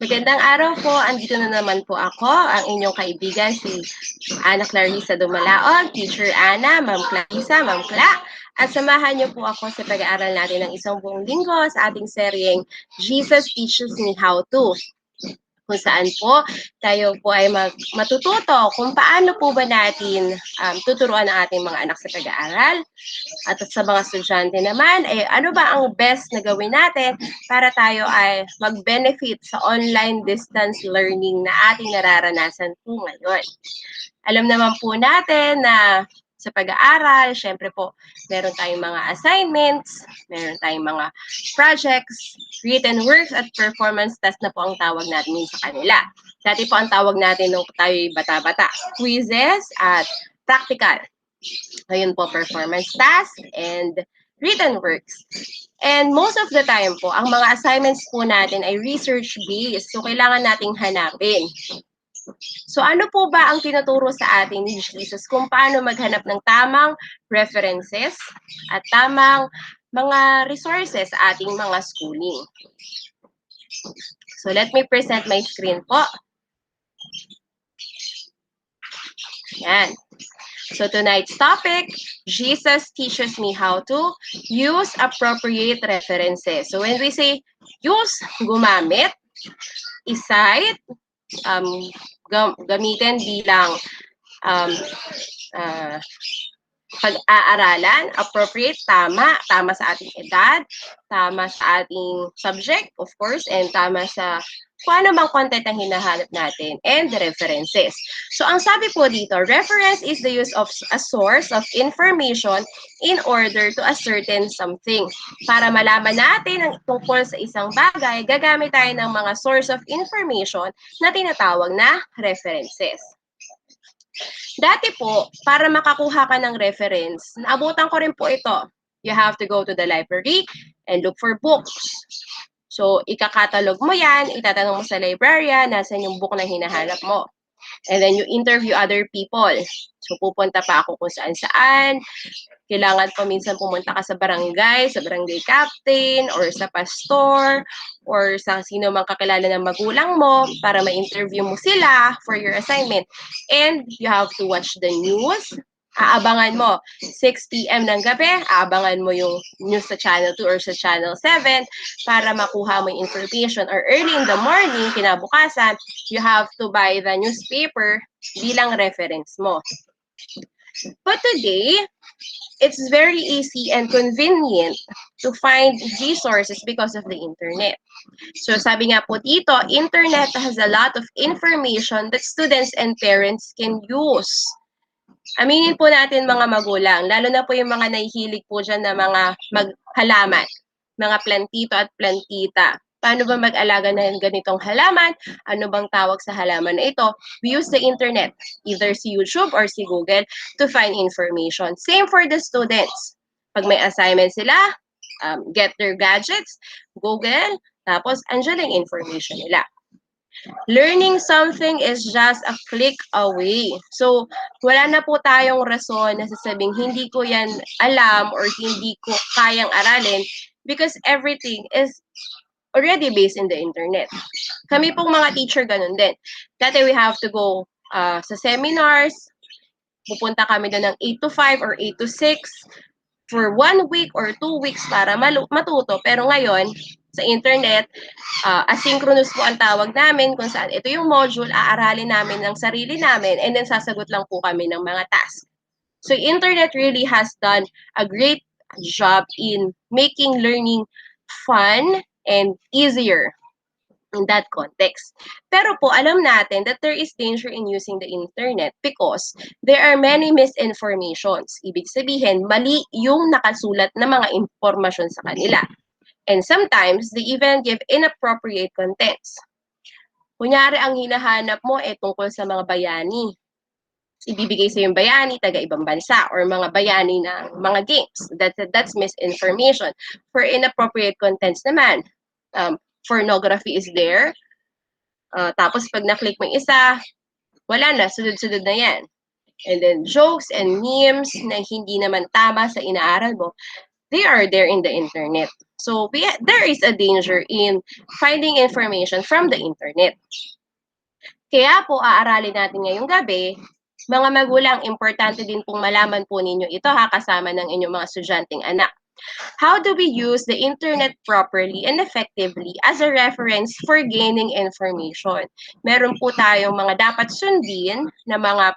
Magandang araw po. Andito na naman po ako, ang inyong kaibigan, si Ana Clarissa Dumalaon, Teacher Ana, Ma'am Clarissa, Ma'am Cla. At samahan niyo po ako sa pag-aaral natin ng isang buong linggo sa ating seryeng Jesus Teaches Me How To, kung saan po tayo po ay matututo kung paano po ba natin tuturuan ang ating mga anak sa pag-aaral. At sa mga estudyante naman, ano ba ang best na gawin natin para tayo ay mag-benefit sa online distance learning na ating nararanasan po ngayon. Alam naman po natin na sa pag-aaral, syempre po, meron tayong mga assignments, meron tayong mga projects, written works, at performance test na po ang tawag natin sa kanila. Dati po ang tawag natin nung tayo'y bata-bata, quizzes at practical. Ayun po, performance task and written works. And most of the time po, ang mga assignments po natin ay research-based. So, kailangan nating hanapin. So, ano po ba ang tinuturo sa atin ni Jesus kung paano maghanap ng tamang references at tamang mga resources sa ating mga schooling? So, let me present my screen po. Yan. So tonight's topic, Jesus teaches me how to use appropriate references. So when we say use, gumamit, isite, gamitin bilang pag-aaralan, appropriate, tama sa ating edad, tama sa ating subject, of course, and tama sa kung ano mang content ang hinahanap natin, and the references. So, ang sabi po dito, reference is the use of a source of information in order to ascertain something. Para malaman natin ang tungkol sa isang bagay, gagamit tayo ng mga source of information na tinatawag na references. Dati po, para makakuha ka ng reference, naabutan ko rin po ito. You have to go to the library and look for books. So, ikakatalog mo yan, itatanong mo sa librarian, nasan yung book na hinahanap mo. And then you interview other people. So, pupunta pa ako kung saan-saan. Kailangan pa minsan pumunta ka sa barangay captain, or sa pastor, or sa sino mang kakilala ng magulang mo para ma-interview mo sila for your assignment. And you have to watch the news. Aabangan mo, 6 p.m. ng gabi, aabangan mo yung news sa Channel 2 or sa Channel 7 para makuha mo yung information. Or early in the morning, kinabukasan, you have to buy the newspaper bilang reference mo. But today, it's very easy and convenient to find resources because of the internet. So sabi nga po dito, internet has a lot of information that students and parents can use. Aminin po natin mga magulang, lalo na po yung mga nahihilig po dyan na mga halaman, mga plantito at plantita. Paano ba mag-alaga ng ganitong halaman? Ano bang tawag sa halaman na ito? We use the internet, either si YouTube or si Google, to find information. Same for the students. Pag may assignment sila, get their gadgets, Google, tapos andyan yung information nila. Learning something is just a click away. So, wala na po tayong rason na sasabing hindi ko yan alam or hindi ko kayang aralin because everything is already based in the internet. Kami pong mga teacher, ganun din. Dati we have to go sa seminars, pupunta kami doon ng 8 to 5 or 8 to 6 for 1 week or 2 weeks para matuto. Pero ngayon, sa internet, asynchronous po ang tawag namin kung saan ito yung module, aaralin namin ng sarili namin and then sasagot lang po kami ng mga task. So internet really has done a great job in making learning fun and easier in that context. Pero po, alam natin that there is danger in using the internet because there are many misinformations. Ibig sabihin, mali yung nakasulat na mga impormasyon sa kanila. And sometimes, they even give inappropriate contents. Kunyari, ang hinahanap mo tungkol sa mga bayani. Ibibigay sa yung bayani, taga-ibang bansa, or mga bayani ng mga games. That's misinformation. For inappropriate contents naman, pornography is there. Tapos pag na-click mo yung isa, wala na, sunod-sunod na yan. And then jokes and memes na hindi naman tama sa inaaral mo, they are there in the internet. So there is a danger in finding information from the internet. Kaya po aaralin natin ngayong gabi, mga magulang, importante din pong malaman po ninyo ito kasama ng inyong mga estudyanteng anak. How do we use the internet properly and effectively as a reference for gaining information? Meron po tayong mga dapat sundin na mga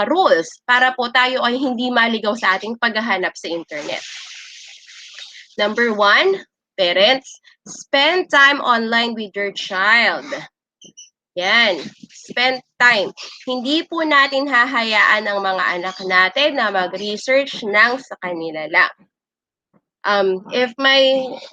rules para po tayo ay hindi maligaw sa ating paghahanap sa internet. Number 1, parents, spend time online with your child. Yan, spend time. Hindi po natin hahayaan ang mga anak natin na mag-research ng sa kanila lang. If my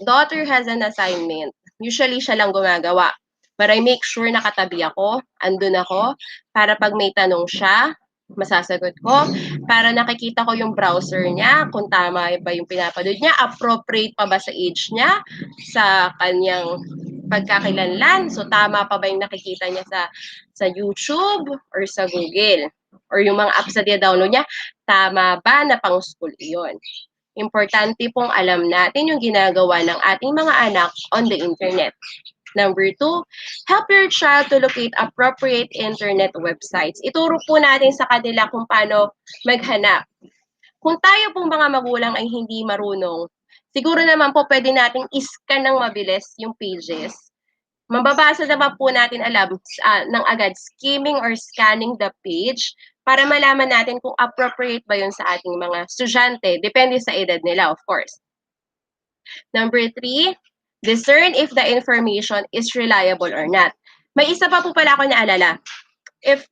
daughter has an assignment, usually siya lang gumagawa. But I make sure nakatabi ako, andun ako, para pag may tanong siya, masasagot ko, para nakikita ko yung browser niya, kung tama ba yung pinapanood niya, appropriate pa ba sa age niya, sa kanyang pagkakilanlan, so tama pa ba yung nakikita niya sa YouTube or sa Google, or yung mga apps na download niya, tama ba na pang school iyon. Importante pong alam natin yung ginagawa ng ating mga anak on the internet. Number 2, help your child to locate appropriate internet websites. Ituro po natin sa kanila kung paano maghanap. Kung tayo pong mga magulang ay hindi marunong, siguro naman po pwede nating iscan ng mabilis yung pages. Mababasa naman po natin ng agad skimming or scanning the page para malaman natin kung appropriate ba yun sa ating mga estudyante. Depende sa edad nila, of course. Number 3, discern if the information is reliable or not. May isa pa po pala ako naalala. If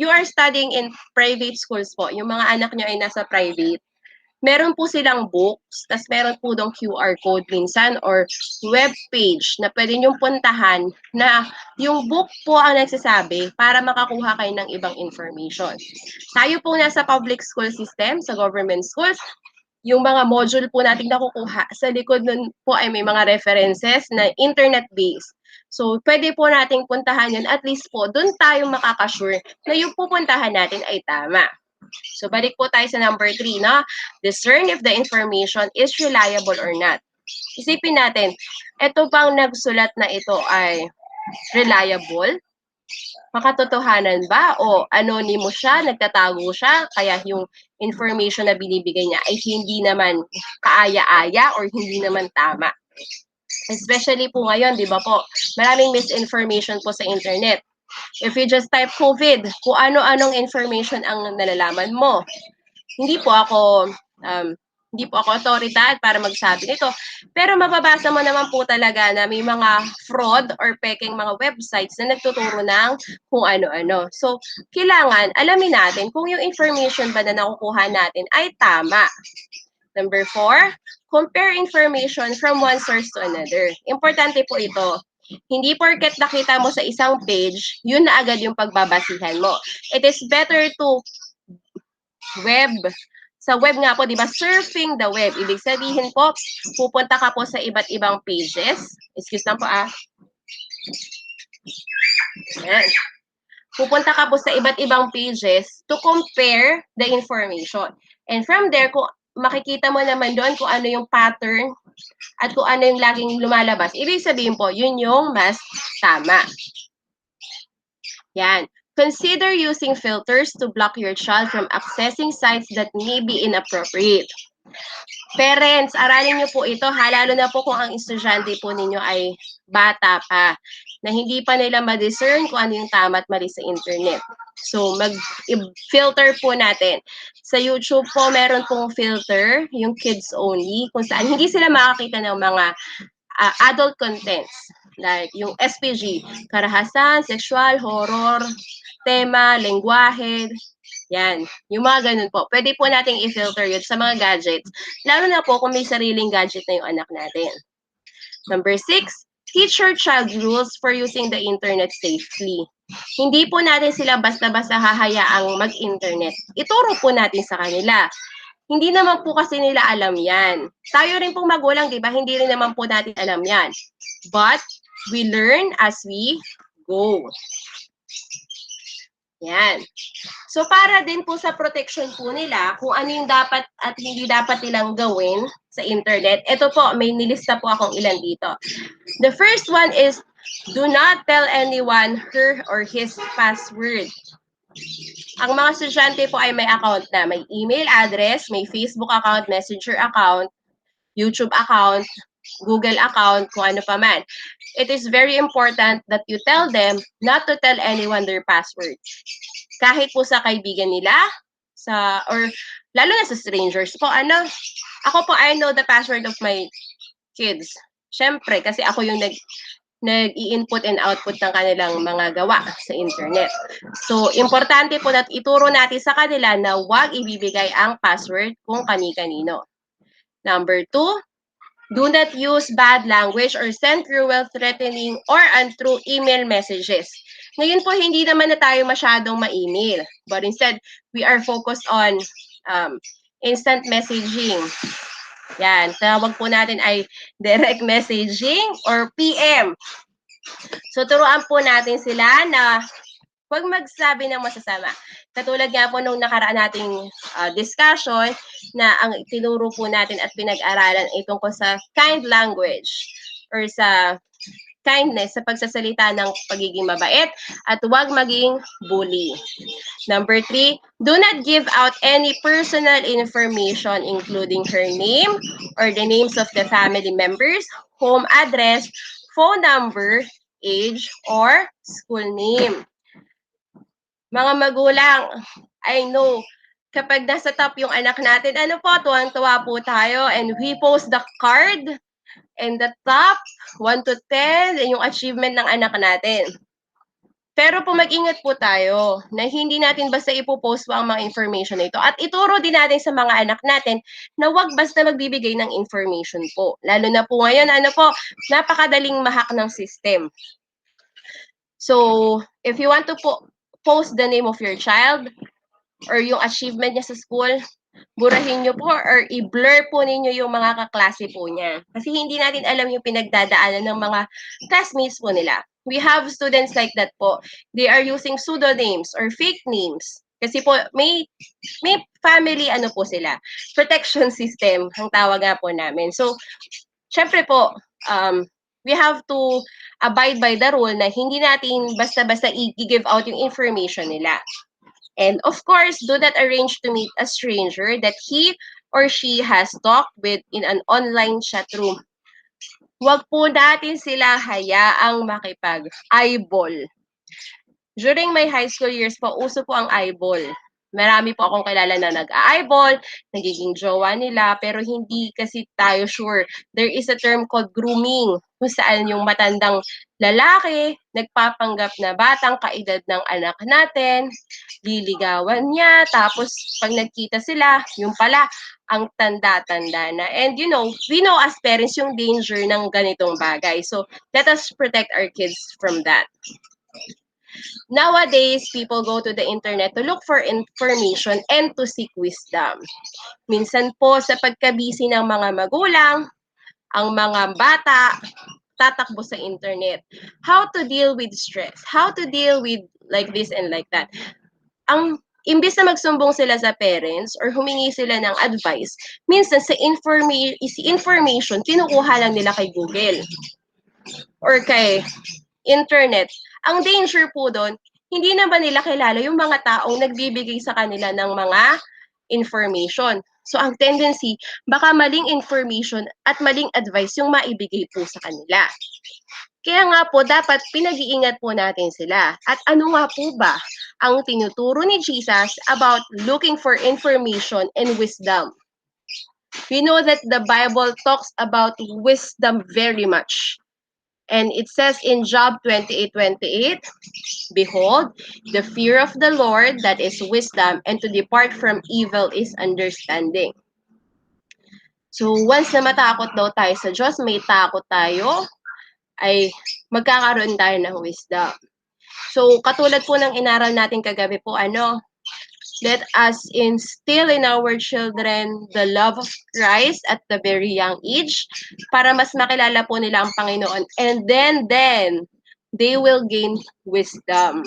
you are studying in private schools po, yung mga anak nyo ay nasa private, meron po silang books, tas meron po dong QR code minsan or web page na pwede nyong puntahan na yung book po ang nagsasabi para makakuha kayo ng ibang information. Tayo po nasa public school system, sa government schools, yung mga module po natin nakukuha, sa likod nun po ay may mga references na internet-based. So, pwede po nating puntahan yun. At least po, dun tayo makakasure na yung pupuntahan natin ay tama. So, balik po tayo sa number 3, no? Discern if the information is reliable or not. Isipin natin, ito bang nagsulat na ito ay reliable? Makatotohanan ba? O anonymous siya, nagtatago siya, kaya yung information na binibigay niya ay hindi naman kaaya-aya or hindi naman tama. Especially po ngayon, di ba po, maraming misinformation po sa internet. If you just type COVID, kung ano-anong information ang nalalaman mo. Hindi po ako otoridad para magsabi nito. Pero mababasa mo naman po talaga na may mga fraud or peking mga websites na nagtuturo ng kung ano-ano. So, kailangan alamin natin kung yung information ba na nakukuha natin ay tama. Number 4, compare information from one source to another. Importante po ito. Hindi porket nakita mo sa isang page, yun na agad yung pagbabasihan mo. It is better to sa web nga po, di ba, surfing the web. Ibig sabihin po, pupunta ka po sa iba't ibang pages. Excuse lang po Yan. Pupunta ka po sa iba't ibang pages to compare the information. And from there, kung makikita mo naman doon kung ano yung pattern at kung ano yung laging lumalabas. Ibig sabihin po, yun yung mas tama. Yan. Consider using filters to block your child from accessing sites that may be inappropriate. Parents, aralin niyo po ito, lalo na po kung ang estudyante po ninyo ay bata pa, na hindi pa nila ma-discern kung ano yung tama at mali sa internet. So, mag-filter po natin. Sa YouTube po, meron pong filter, yung kids only, kung saan hindi sila makakita ng mga adult contents. Like yung SPG, karahasan, sexual, horror, tema, lengguwahe, yan. Yung mga ganun po. Pwede po nating i-filter yun sa mga gadgets. Lalo na po kung may sariling gadget na yung anak natin. Number 6, teach your child rules for using the internet safely. Hindi po natin sila basta-basta hahayaang mag-internet. Ituro po natin sa kanila. Hindi naman po kasi nila alam yan. Tayo rin pong magulang, di ba? Hindi rin naman po natin alam yan. But we learn as we go. Yan. So para din po sa protection po nila, kung ano yung dapat at hindi dapat nilang gawin sa internet, ito po, may nilista po akong ilan dito. The first one is, do not tell anyone her or his password. Ang mga estudyante po ay may account na, may email address, may Facebook account, Messenger account, YouTube account, Google account, kung ano pa man. It is very important that you tell them not to tell anyone their password. Kahit po sa kaibigan nila, or lalo na sa strangers po, ako po, I know the password of my kids. Siyempre, kasi ako yung nag-i-input and output ng kanilang mga gawa sa internet. So, importante po na ituro natin sa kanila na huwag ibibigay ang password kung kani-kanino. Number 2, do not use bad language or send cruel, threatening, or untrue email messages. Ngayon po, hindi naman na tayo masyadong ma-email. But instead, we are focused on instant messaging. Yan, tawag po natin ay direct messaging or PM. So, turuan po natin sila na huwag magsabi ng masasama. Katulad nga po nung nakaraan nating discussion na ang tinuro po natin at pinag-aralan ay tungkol sa kind language or sa kindness sa pagsasalita ng pagiging mabait at huwag maging bully. Number 3, do not give out any personal information including her name or the names of the family members, home address, phone number, age, or school name. Mga magulang, I know, kapag nasa top yung anak natin, tuwang-tuwa po tayo and we post the card and the top, 1 to 10, yung achievement ng anak natin. Pero po mag-ingat po tayo na hindi natin basta ipopost po ang mga information na ito. At ituro din natin sa mga anak natin na wag basta magbibigay ng information po. Lalo na po ngayon, napakadaling mahak ng system. So, if you want to post the name of your child or yung achievement niya sa school, burahin nyo po or i-blur po ninyo yung mga kaklase po niya. Kasi hindi natin alam yung pinagdadaanan ng mga classmates po nila. We have students like that po. They are using pseudonyms or fake names. Kasi po, may family, po sila, protection system, ang tawag nga po namin. So, syempre po, we have to abide by the rule na hindi natin basta-basta i-give out yung information nila. And of course, do not arrange to meet a stranger that he or she has talked with in an online chat room. Huwag po natin sila hayaang makipag-eyeball. During my high school years po, uso po ang eyeball. Marami po akong kilala na nag-eyeball, nagiging jowa nila, pero hindi kasi tayo sure. There is a term called grooming, kung saan yung matandang lalaki, nagpapanggap na batang kaedad ng anak natin, liligawan niya, tapos pag nagkita sila, yung pala, ang tanda-tanda na. And we know as parents yung danger ng ganitong bagay. So, let us protect our kids from that. Nowadays, people go to the internet to look for information and to seek wisdom. Minsan po, sa pagkabisi ng mga magulang, ang mga bata, tatakbo sa internet. How to deal with stress? How to deal with like this and like that? Imbis na magsumbong sila sa parents or humingi sila ng advice, minsan sa information, kinukuha lang nila kay Google or kay internet. Ang danger po doon, hindi na ba nila kilala yung mga taong nagbibigay sa kanila ng mga information. So, ang tendency, baka maling information at maling advice yung maibigay po sa kanila. Kaya nga po, dapat pinag-iingat po natin sila. At ano nga po ba ang tinuturo ni Jesus about looking for information and wisdom? We know that the Bible talks about wisdom very much. And it says in Job 28:28, behold, the fear of the Lord, that is wisdom, and to depart from evil is understanding. So once na matakot daw tayo sa Diyos, may takot tayo, ay magkakaroon tayo ng wisdom. So katulad po ng inaral natin kagabi po, let us instill in our children the love of Christ at the very young age para mas makilala po nila ang Panginoon. And then they will gain wisdom.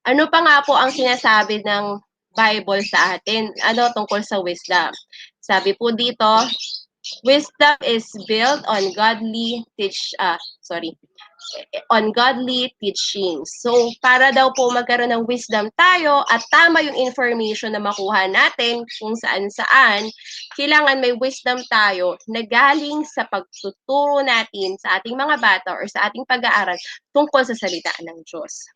Ano pa nga po ang sinasabi ng Bible sa atin? Ano tungkol sa wisdom? Sabi po dito, wisdom is built on godly teachings. So, para daw po magkaroon ng wisdom tayo at tama yung information na makuha natin kung saan-saan, kailangan may wisdom tayo na galing sa pagtuturo natin sa ating mga bata or sa ating pag-aaral tungkol sa salita ng Diyos.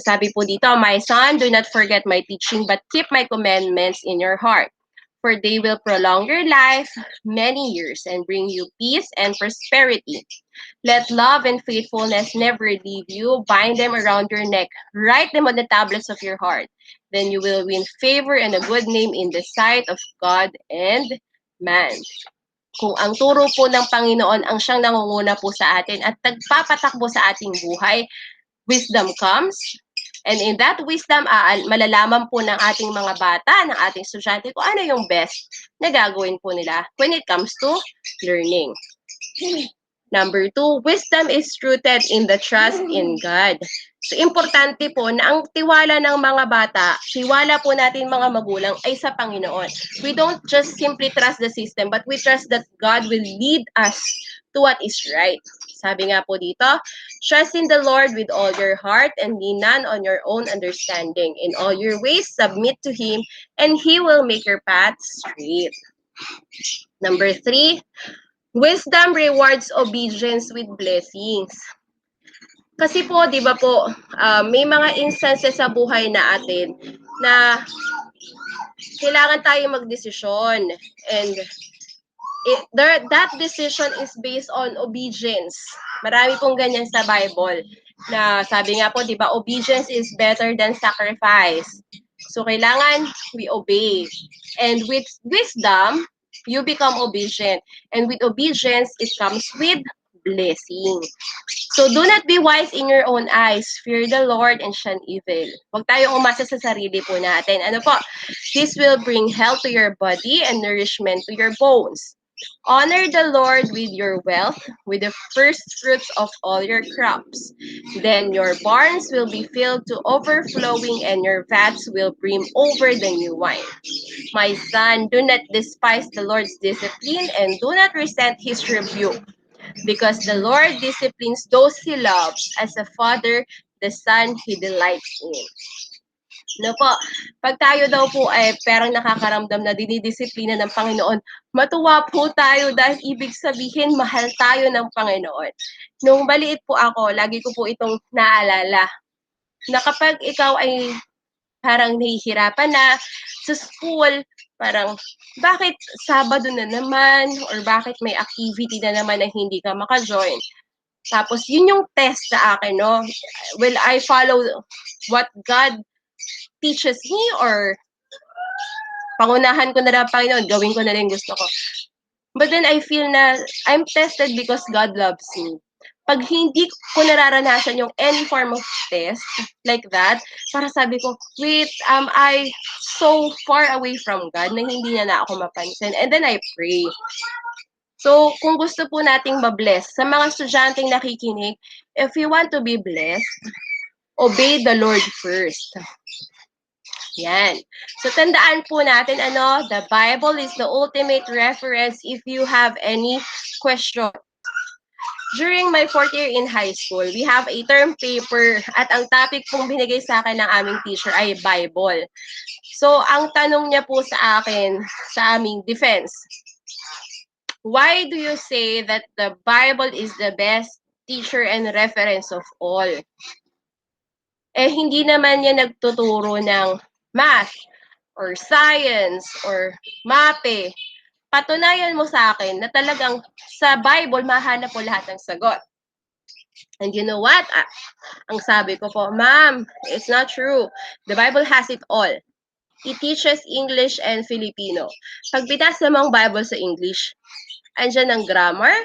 Sabi po dito, my son, do not forget my teaching, but keep my commandments in your heart. For they will prolong your life many years and bring you peace and prosperity. Let love and faithfulness never leave you. Bind them around your neck. Write them on the tablets of your heart. Then you will win favor and a good name in the sight of God and man. Kung ang turo po ng Panginoon ang siyang nangunguna po sa atin at nagpapatakbo sa ating buhay, wisdom comes. And in that wisdom, malalaman po ng ating mga bata, ng ating estudyante kung ano yung best na gagawin po nila when it comes to learning. Number 2, wisdom is rooted in the trust in God. So, importante po na ang tiwala ng mga bata, tiwala po natin mga magulang ay sa Panginoon. We don't just simply trust the system, but we trust that God will lead us to what is right. Sabi nga po dito, trust in the Lord with all your heart and lean none on your own understanding. In all your ways, submit to Him, and He will make your path straight. Number 3, wisdom rewards obedience with blessings. Kasi po, di ba po, may mga instances sa buhay natin na kailangan tayo magdesisyon. And that decision is based on obedience. Marami pong ganyan sa Bible. Na sabi nga po, di ba, obedience is better than sacrifice. So, kailangan we obey. And with wisdom, you become obedient. And with obedience, it comes with blessing. So, do not be wise in your own eyes. Fear the Lord and shun evil. Huwag tayong umasa sa sarili po natin. Ano po? This will bring health to your body and nourishment to your bones. Honor the Lord with your wealth, with the first fruits of all your crops. Then your barns will be filled to overflowing and your vats will brim over the new wine. My son, do not despise the Lord's discipline and do not resent his rebuke. Because the Lord disciplines those He loves, as a father, the son He delights in. No po, pag tayo daw po ay parang nakakaramdam na dinidisiplina ng Panginoon, matuwa po tayo dahil ibig sabihin mahal tayo ng Panginoon. Nung maliit po ako, lagi ko po itong naalala na kapag ikaw ay parang nahihirapan na sa school, parang bakit Sabado na naman or bakit may activity na naman na hindi ka maka-join. Tapos yun yung test sa akin, no? Will I follow what God teaches me or pangunahan ko na lang Panginoon, gawin ko na lang gusto ko. But then I feel na I'm tested because God loves me. Pag hindi ko nararanasan yung any form of test like that, para sabi ko, wait, am I so far away from God na hindi niya na ako mapansin? And then I pray. So, kung gusto po nating mabless, sa mga estudyanteng nakikinig, if you want to be blessed, obey the Lord first. Yan. So, tandaan po natin, the Bible is the ultimate reference if you have any question. During my 4th year in high school, we have a term paper at ang topic pong binigay sa akin ng aming teacher ay Bible. So, ang tanong niya po sa akin, sa aming defense, why do you say that the Bible is the best teacher and reference of all? Eh, hindi naman niya nagtuturo ng math or science or mape. Patunayan mo sa akin na talagang sa Bible mahanap mo lahat ng sagot. And you know what? Ang sabi ko po, ma'am, it's not true. The Bible has it all. It teaches English and Filipino. Pag binasa mo ang Bible sa English, andyan ang grammar,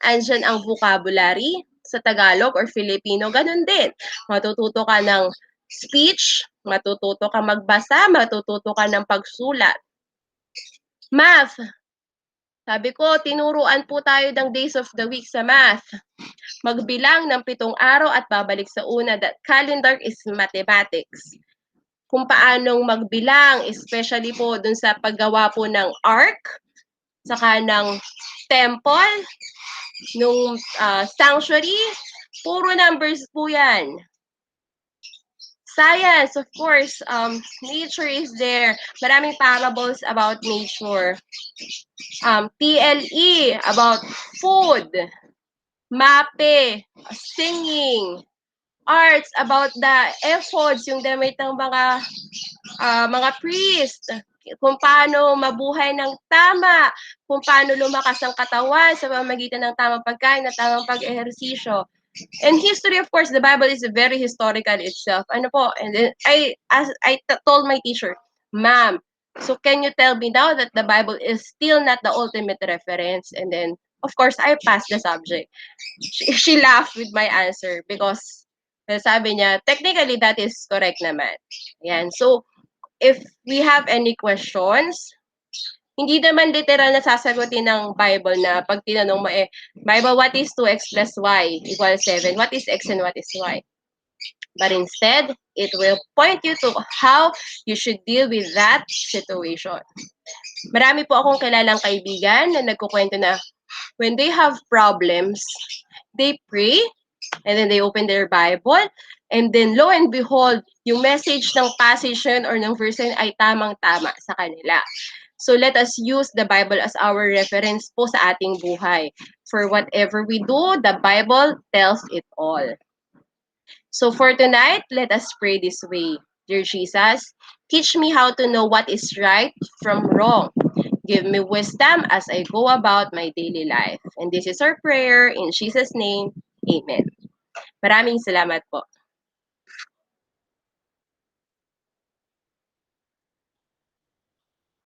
andyan ang vocabulary, sa Tagalog or Filipino, ganun din. Matututo ka ng speech, matututo ka magbasa, matututo ka ng pagsulat. Math, Sabi ko, tinuruan po tayo ng days of the week sa math. Magbilang ng 7 araw at babalik sa una. That calendar is mathematics. Kung paanong magbilang, especially po dun sa paggawa po ng ark, saka ng temple, nung sanctuary, puro numbers po yan. Science, of course, nature is there. Maraming parables about nature. PLE, about food. MAPE, singing. Arts, about the efforts, yung damit ng mga priest. Kung paano mabuhay ng tama, kung paano lumakas ang katawan sa pamamagitan ng tamang pagkain at tamang pag-ehersisyo. And history, of course, the Bible is very historical itself. Ano po? And then I told my teacher, ma'am, so can you tell me now that the Bible is still not the ultimate reference? And then, of course, I passed the subject. She laughed with my answer because sabi niya, technically, that is correct naman. Yan. So, if we have any questions, hindi naman literal na sasagutin ng Bible na pag tinanong mo Bible, what is 2x plus y equals 7? What is x and what is y? But instead, it will point you to how you should deal with that situation. Marami po akong kilalang kaibigan na nagkukwento na when they have problems, they pray, and then they open their Bible, and then lo and behold, yung message ng passage or ng verse ay tamang-tama sa kanila. So let us use the Bible as our reference po sa ating buhay. For whatever we do, the Bible tells it all. So for tonight, let us pray this way. Dear Jesus, teach me how to know what is right from wrong. Give me wisdom as I go about my daily life. And this is our prayer in Jesus' name. Amen. Maraming salamat po.